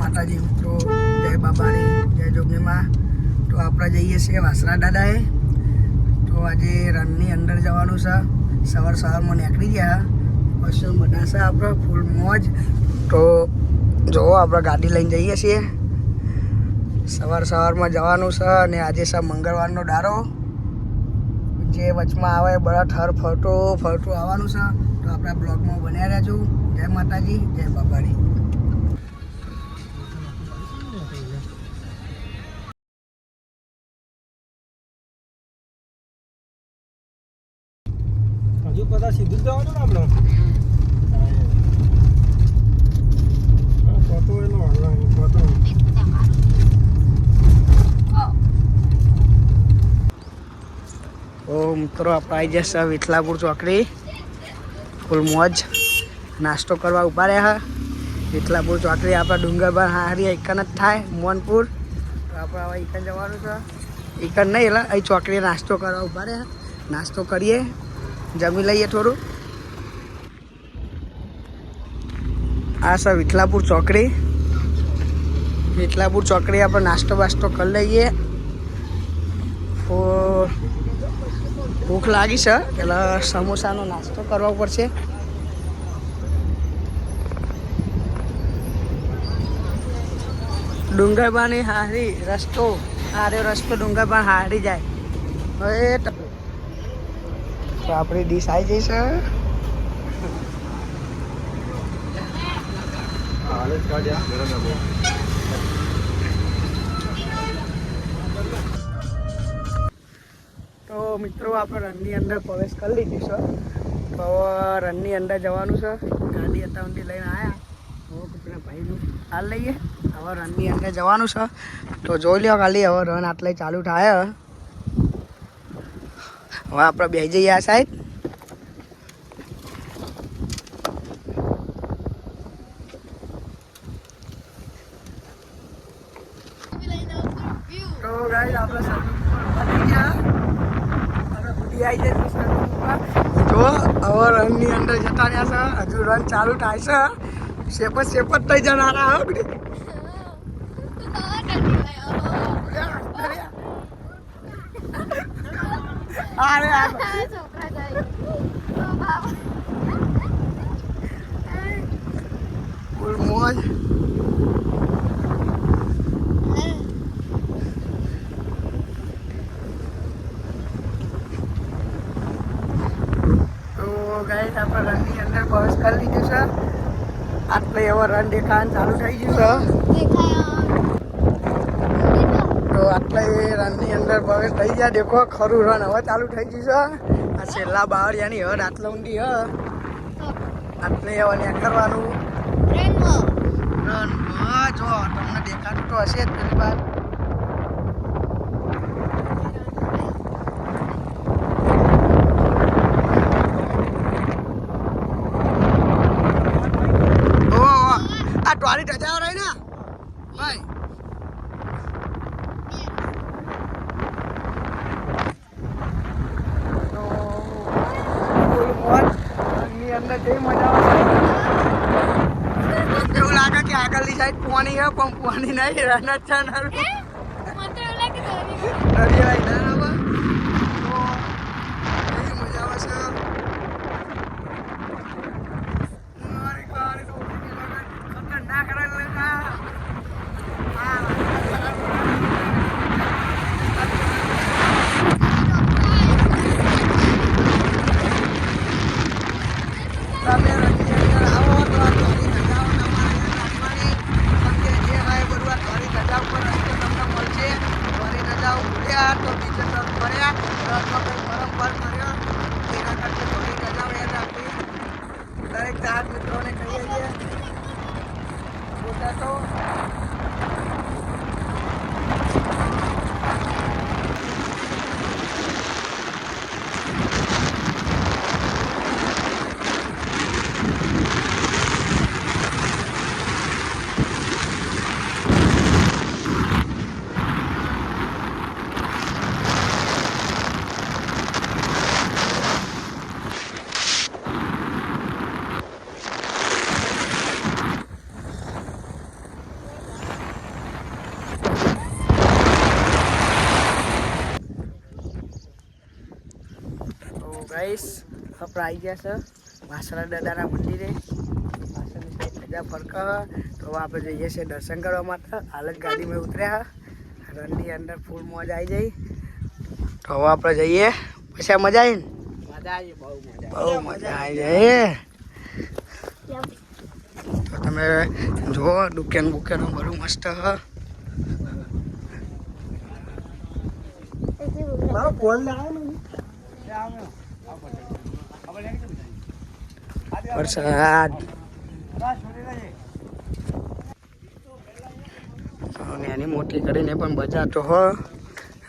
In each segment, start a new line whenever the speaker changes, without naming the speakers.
માતાજી મિત્રો, જય બાબારી, જય જોગણીમાં. તો આપણે જઈએ છીએ વાસરા દાદાએ. તો આજે રનની અંદર જવાનું છે. સવારમાં નીકળી ગયા, બસ બધા છે આપણે ફૂલ મોજ. તો જો આપણે ગાડી લઈને જઈએ છીએ. સવારમાં જવાનું છે અને આજે છે મંગળવારનો દારો. જે વચમાં આવે બધા ઠર ફરતું આવવાનું છે. તો આપણા બ્લોગમાં બન્યા રહેજો. જય માતાજી, જય બાબારી.
હજુ બધા સીધું જ જવાનું ને આપણે ફોટો એનો ફોટો.
તો મિત્રો આપણે આવી જશે વિઠલાપુર ચોકડી. ફૂલ મોજ નાસ્તો કરવા ઉભા રહ્યા. વિઠલાપુર ચોકડી આપણા ડુંગરબાર હારી એકન જ થાય મોહનપુર. તો આપણે હવે એકન જવાનું છે. એકન નહીં એટલે અહીં ચોકડીએ નાસ્તો કરવા ઉભા રહ્યા. નાસ્તો કરીએ, જમી લઈએ થોડું. આ છે વિઠલાપુર ચોકડી. વિઠલાપુર ચોકડી આપણે નાસ્તો બાસ્તો કરી લઈએ. તો ભૂખ લાગી છે એટલે સમોસાનો નાસ્તો કરવો પડશે. ડુંગરબાની હારી રસ્તો ડુંગરબાન હારી જાય. હવે તો આપણી ડીશ આવી જઈશે. તો મિત્રો આપણે રનની અંદર પ્રવેશ કરી લીધી છે. તો રનની અંદર જવાનું છે. ગાડી અત્યાર લઈને આવ્યા. હવે ભાઈનું હાલ લઈએ. હવે રનની અંદર જવાનું છે. તો જોઈ લો ખાલી હવે રન આટલે ચાલુ થાય. હવે આપણે બેસી જઈએ આ સાઈડ. તો ગાઈસ આપણે બની ગયા. જો હવે રનની અંદર જતા રહ્યા છે. હજુ રન ચાલુ થાય છે. શેપત થઈ જનારા. ફૂલ મોજ. ગાઈસ આપણે રનની અંદર પ્રવેશ કરી લીધું છે. આટલે હવે રન દેખાવાનું ચાલુ થઈ ગયું છે. તો આટલે રનની અંદર પ્રવેશ થઈ ગયા. દેખો ખરું રન હવે ચાલુ થઈ ગયું છે. આ છેલ્લા બાવળિયાની હદ આટલે ઊંડી આટલે હવે ને કરવાનું રન. જો તમને દેખાતું તો હશે જ પેલી વાત. ટોરી ટચાવ રહી ને ભાઈ. તો ની અંદર જેવી મજા આવે. એવું લાગે કે આગળની સાઈડ પાણી છે પણ પાણી નહીં. રન જ છે ને મજા આવે છે. તો બીજો ટક ભર્યા રથમાં કંઈ પરંપર કર્યો એના કરતા ઘણી રજાઓ યાદ રાખવી. દરેક ચાર મિત્રોને કહીએ છીએ બોલતા તો ગાઈસ આપણે આવી ગયા છે વાસણા દાદાના મંદિરે. પાછળની સાઈડ બધા ફરકા તો આપણે જઈએ છીએ દર્શન કરવા માટે. હાલ જ ગાડીમાં ઉતર્યા રનની અંદર ફૂલ મોજ આવી જાય. તો હવે આપણે જઈએ. પછી મજા આવી ને? બહુ મજા આવી જાય. તો તમે જુઓ દુકાન બુકાન બધું મસ્ત હ. વરસાદ એની મોટી કરીને પણ બજાર તો હો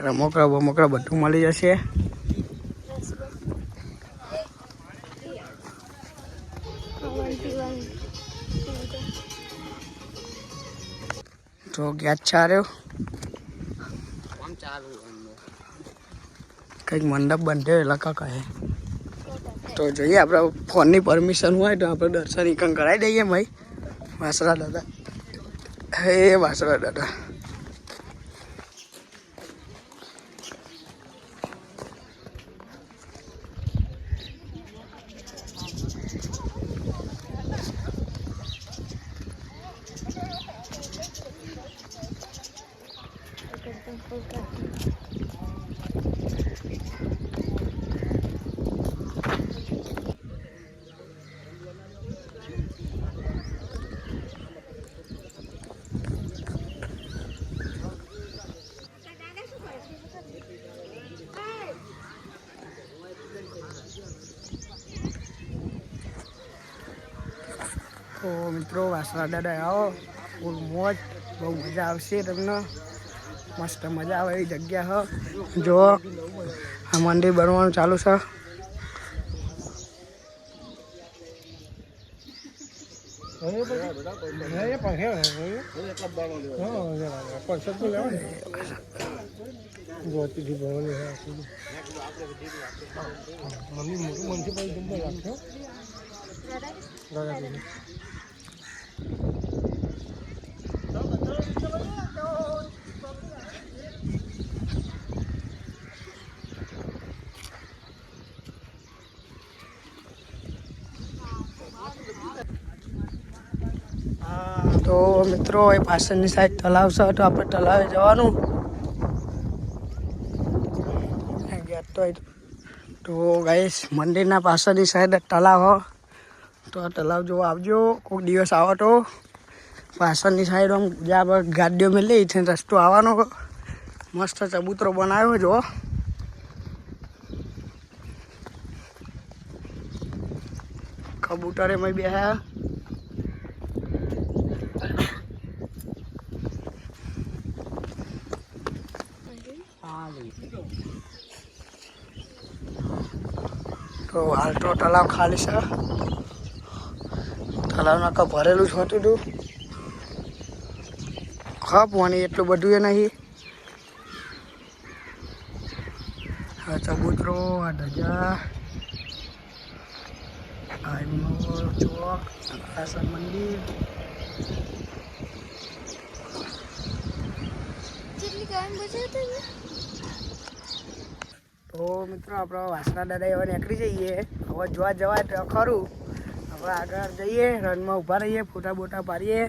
રમકડા બમકડા બધું મળી જશે. તો ગેસ ચાર્યો કંઈક મંડપ બંધ્યો એટલે કહે. તો જોઈએ આપણે ફોનની પરમિશન હોય તો આપણે દર્શન ઇકન કરાવી દઈએ ભાઈ. વાસણા દાદા હે વાસણા દાદા. તો મિત્રો વાસણા દાદા આવો ફૂલ મોજ બહુ મજા આવશે તમને. મસ્ત મજા આવે એવી જગ્યા હ. જો આ મંદિર બનવાનું ચાલુ છે. તો મિત્રો એ પાછળની સાઈડ તલાવ છે તો આપણે તલાવે જવાનું. તો ગાઈસ મંદિરના પાછળની સાઈડ તલાવ હો. તો આ તલાવ જોવા આવજો કોઈક દિવસ આવો તો. પાછળની સાઈડ આમ જ્યાં ગાડીઓ મેલી છે રસ્તો આવવાનો. મસ્ત ચબૂતરો બનાવ્યો જો. કબૂતરે મેં બેહ્યા. તો હાલ તો તલાવ ખાલી છે. તલાવના કપ ભરેલું જ હોતું હતું. હા પાણી એટલું બધું એ નહીં. આ ચબૂતરો આ ધજા આ ચોક આસન મંદિર. તો મિત્રો આપણે વાસણા દાદા એવા નીકળી જઈએ. હવે જોવા જવાય તો ખરું. હવે આગળ જઈએ રનમાં ઊભા રહીએ ફોટા બોટા પાડીએ.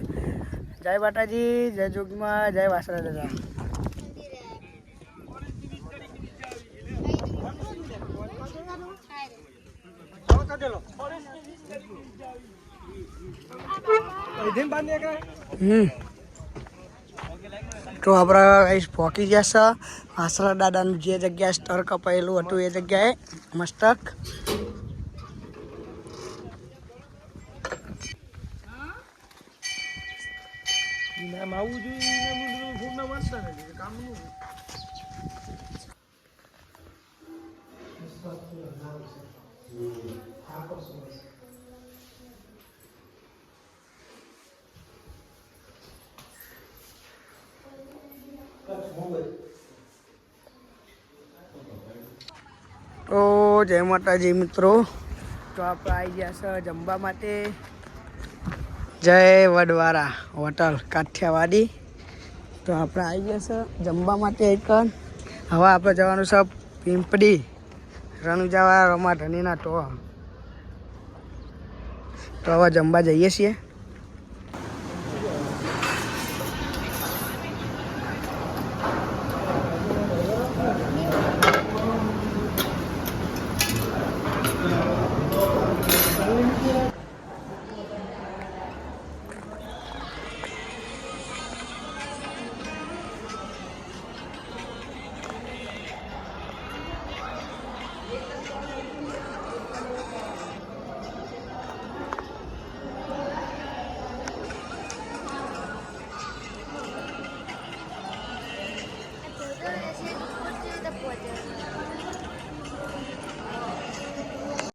જય માતાજી જય જોગીમાં જય વાસણા દાદા. તો આપણે પહોંચી ગયા છે વાસણા દાદાનું જે જગ્યાએ સ્તર કપાયેલું હતું એ જગ્યાએ મસ્તક. તો જય માતાજી મિત્રો. તો આપણે આવી ગયા છે જમવા માટે. જય વડવારા હોટલ કાઠિયાવાડી. તો આપણે આવી ગયા છે જમવા માટે એક. હવે આપણે જવાનું છે પીંપળી રણુજાવાળા રમા ધણીના તો હવે જમવા જઈએ છીએ.